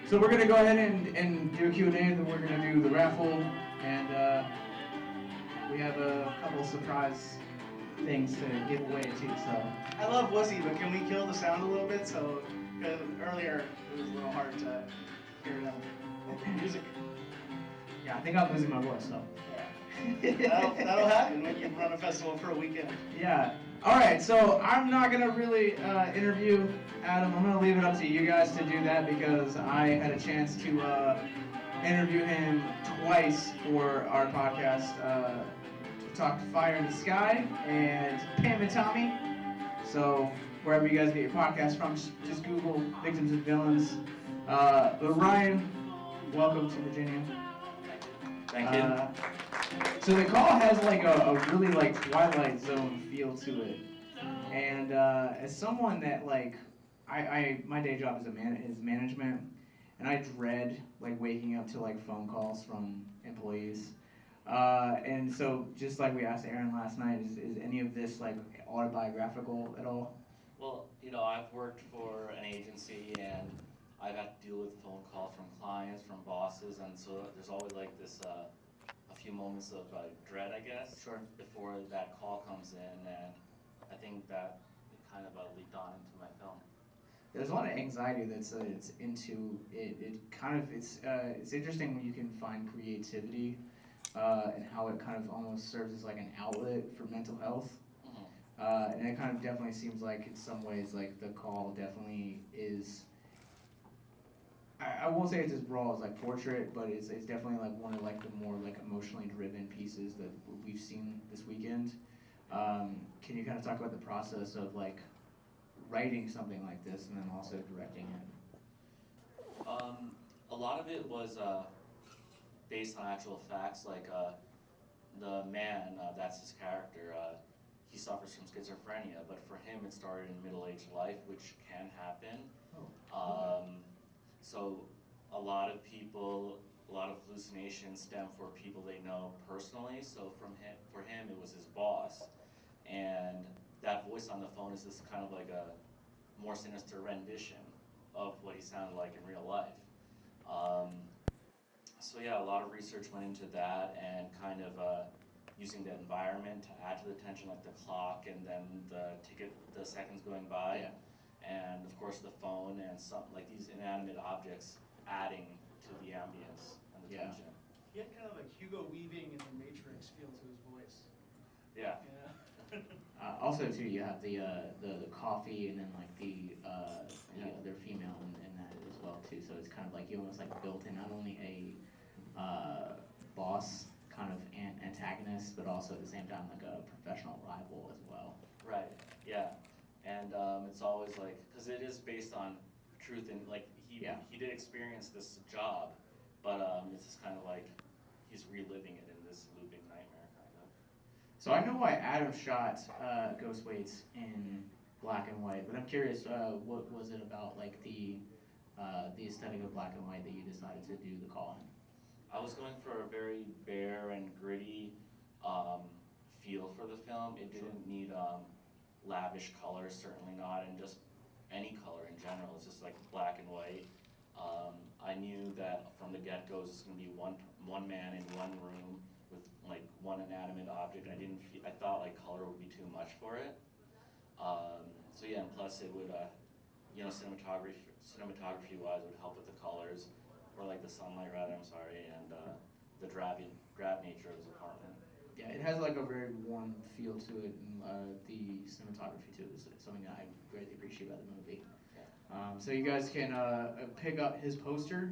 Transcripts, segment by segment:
So we're gonna go ahead and do a Q&A, then we're gonna do the raffle, and we have a couple of surprise things to give away too. So I love Wussy, but can we kill the sound a little bit? So, because earlier it was a little hard to hear the music. yeah, I think I'm losing my voice. So That'll happen when you run a festival for a weekend. yeah. All right. So I'm not gonna really interview Adam. I'm gonna leave it up to you guys to do that because I had a chance to interview him twice for our podcast. To talk to Fire in the Sky and Pam and Tommy. So wherever you guys get your podcast from, just Google Victims and Villains. But Ryan, welcome to Virginia. Thank you. So the call has like a really like Twilight Zone feel to it, and as someone that like my day job is is management, and I dread like waking up to like phone calls from employees, and so just like we asked Aaron last night, is any of this like autobiographical at all? Well, I've worked for an agency and I've had to deal with phone calls from clients, from bosses, and so there's always like this a few moments of dread, I guess, Sure. before that call comes in, and I think that it kind of leaked on into my film. There's a lot of anxiety that's it's into it. It kind of it's interesting when you can find creativity and how it kind of almost serves as like an outlet for mental health. And it kind of definitely seems like in some ways like the call definitely is. I won't say it's as raw as like Portrait, but it's definitely like one of like the more like emotionally driven pieces that we've seen this weekend. Can you kind of talk about the process of like writing something like this and then also directing it? A lot of it was based on actual facts, like the man, that's his character, he suffers from schizophrenia, but for him it started in middle-aged life, which can happen. So a lot of hallucinations stem for people they know personally. So for him, it was his boss, and that voice on the phone is just kind of like a more sinister rendition of what he sounded like in real life. So yeah, a lot of research went into that, and kind of using the environment to add to the tension, like the clock, and then the seconds going by. Yeah. And of course the phone and some like these inanimate objects adding to the ambience and the tension. He had kind of like Hugo Weaving in The Matrix feel to his voice. Yeah. Also too, you have the coffee and then like the other female in that as well too. So it's kind of like you almost like built in not only a boss kind of antagonist, but also at the same time like a professional rival as well. Right. Yeah. And it's always like, because it is based on truth, and like he did experience this job, but it's just kind of like he's reliving it in this looping nightmare kind of. So I know why Adam shot Ghost Waits in black and white, but I'm curious, what was it about like the aesthetic of black and white that you decided to do the call in? I was going for a very bare and gritty feel for the film. It didn't need lavish colors, certainly not, and just any color in general. It's just like black and white. I knew that from the get-go it's going to be one man in one room with like one inanimate object. I thought like color would be too much for it. So yeah, and plus it would, cinematography wise, would help with the colors, or like the sunlight rather. I'm sorry, and the drab nature of his apartment. Yeah, it has like a very warm feel to it, and the cinematography too is something that I greatly appreciate about the movie. Yeah. So you guys can pick up his poster.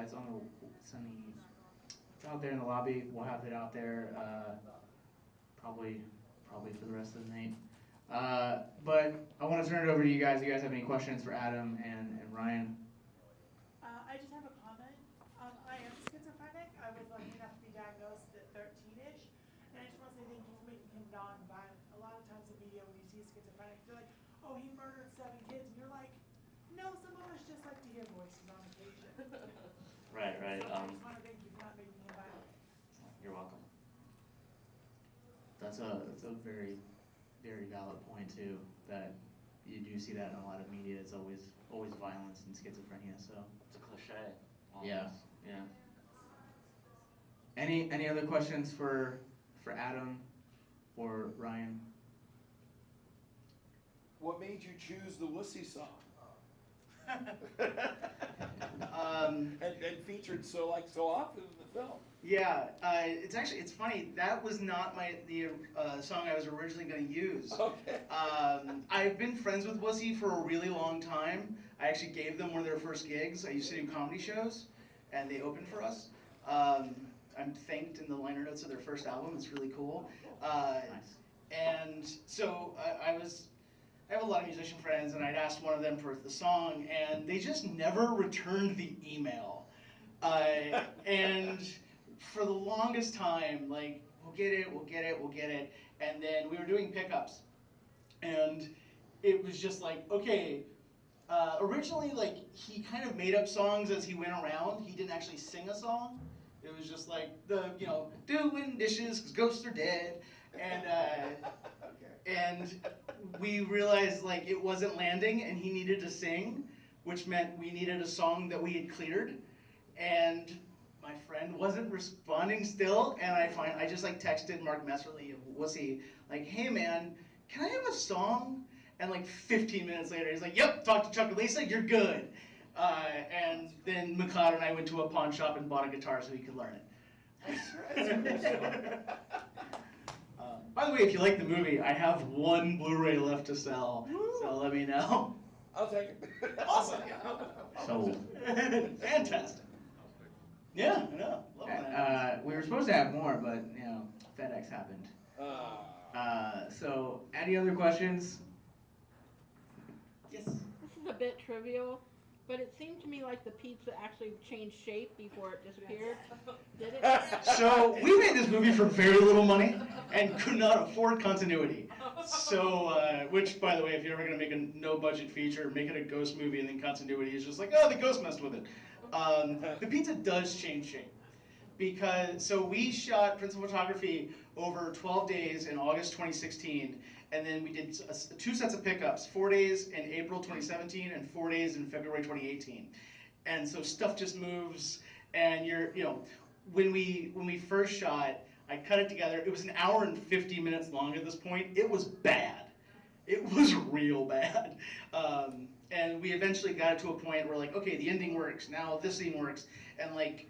It's out there in the lobby. We'll have it out there probably for the rest of the night. But I want to turn it over to you guys. Do you guys have any questions for Adam and Ryan? I just have a comment. I am schizophrenic. I was lucky enough to be diagnosed at 13-ish. And I just want to say thank you for making him non-violent. A lot of times in media when you see a schizophrenic, they're like, oh, he murdered 7 kids. And you're like, no, some of us just like to hear voices on occasion. Right. So I just want to thank you for not making him violent. You're welcome. That's a very, very valid point too. That you do see that in a lot of media. It's always violence and schizophrenia. So It's a cliche. Yeah. Yeah. any other questions for Adam or Ryan? What made you choose the Wussy song? And featured so often in the film. Yeah, it's funny. That was not the song I was originally going to use. Okay. I've been friends with Wussy for a really long time. I actually gave them one of their first gigs. I used to do comedy shows, and they opened for us. I'm thanked in the liner notes of their first album. It's really cool. Nice. And so I have a lot of musician friends, and I'd asked one of them for the song, and they just never returned the email. And for the longest time, like, we'll get it. And then we were doing pickups, and it was just like, okay, originally, like, he kind of made up songs as he went around. He didn't actually sing a song. It was just like doing dishes because ghosts are dead. And we realized, like, it wasn't landing and he needed to sing, which meant we needed a song that we had cleared. And my friend wasn't responding still, and I just like texted Mark Messerly of Wussy, like, hey man, can I have a song? And like 15 minutes later, he's like, yep, talk to Chuck and Lisa, you're good. And then McLeod and I went to a pawn shop and bought a guitar so he could learn it. That's a cool song. By the way, if you like the movie, I have one Blu-ray left to sell, so let me know. I'll take it. Awesome. So Fantastic. Yeah, I know. Love that. we were supposed to have more, but FedEx happened. So any other questions? Yes. This is a bit trivial, but it seemed to me like the pizza actually changed shape before it disappeared. Did it? So we made this movie for very little money and could not afford continuity. So, which, by the way, if you're ever gonna make a no-budget feature, make it a ghost movie, and then continuity is just like, oh, the ghost messed with it. The pizza does change shape. So we shot principal photography over 12 days in August 2016, and then we did 2 sets of pickups, 4 days in April 2017 and 4 days in February 2018. And so stuff just moves, and when we first shot, I cut it together. It was an hour and 50 minutes long at this point. It was bad. It was real bad. And we eventually got it to a point where, like, okay, the ending works, now this scene works, and like,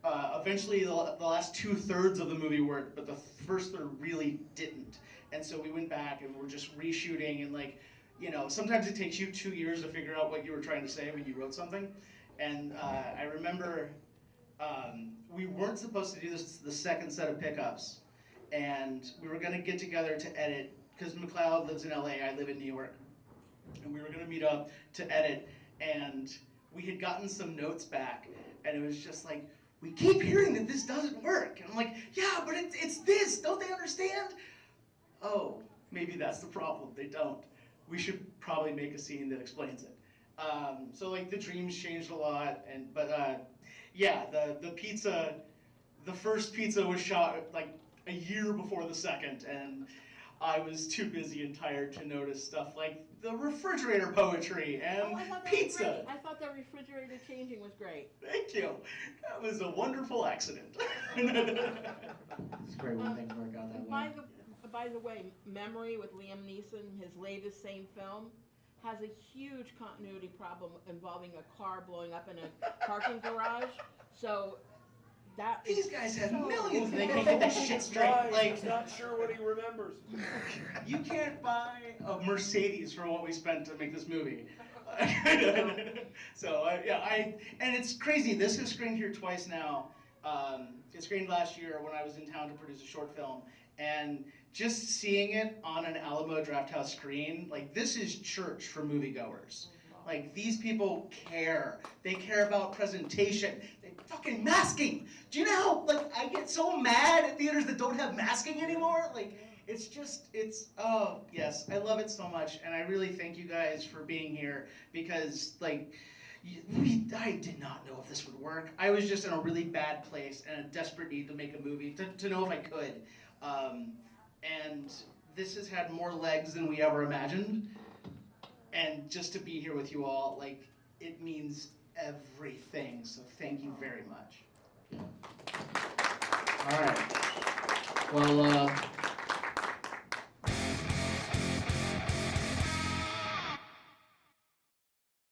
eventually the last 2/3 of the movie worked, but the first third really didn't. And so we went back and we're just reshooting, and like, sometimes it takes you 2 years to figure out what you were trying to say when you wrote something. And I remember we weren't supposed to do the second set of pickups, and we were gonna get together to edit, because McLeod lives in LA, I live in New York. And we were gonna meet up to edit, and we had gotten some notes back, and it was just like, we keep hearing that this doesn't work. And I'm like, yeah, but it's this, don't they understand? Oh, maybe that's the problem, they don't. We should probably make a scene that explains it. So like the dreams changed a lot, but yeah, the pizza, the first pizza was shot like a year before the second, and I was too busy and tired to notice stuff like the refrigerator poetry and Oh, I thought that was pizza. great. I thought the refrigerator changing was great. Thank you. That was a wonderful accident. It's great when things work out that way. By the way, Memory with Liam Neeson, his latest same film, has a huge continuity problem involving a car blowing up in a parking garage. So that These guys have so millions and they can't get that shit straight. Right, Like, he's not sure what he remembers. you can't buy a Mercedes for what we spent to make this movie. So and it's crazy. This has screened here twice now. It screened last year when I was in town to produce a short film, and just seeing it on an Alamo Drafthouse screen, like, this is church for moviegoers. Like, these people care. They care about presentation. They fucking masking. Do you know how, like, I get so mad at theaters that don't have masking anymore? Like, oh, yes, I love it so much, and I really thank you guys for being here, because, like, I did not know if this would work. I was just in a really bad place and a desperate need to make a movie, to know if I could. And this has had more legs than we ever imagined. And just to be here with you all, like, it means everything. So thank you very much. All right. Well,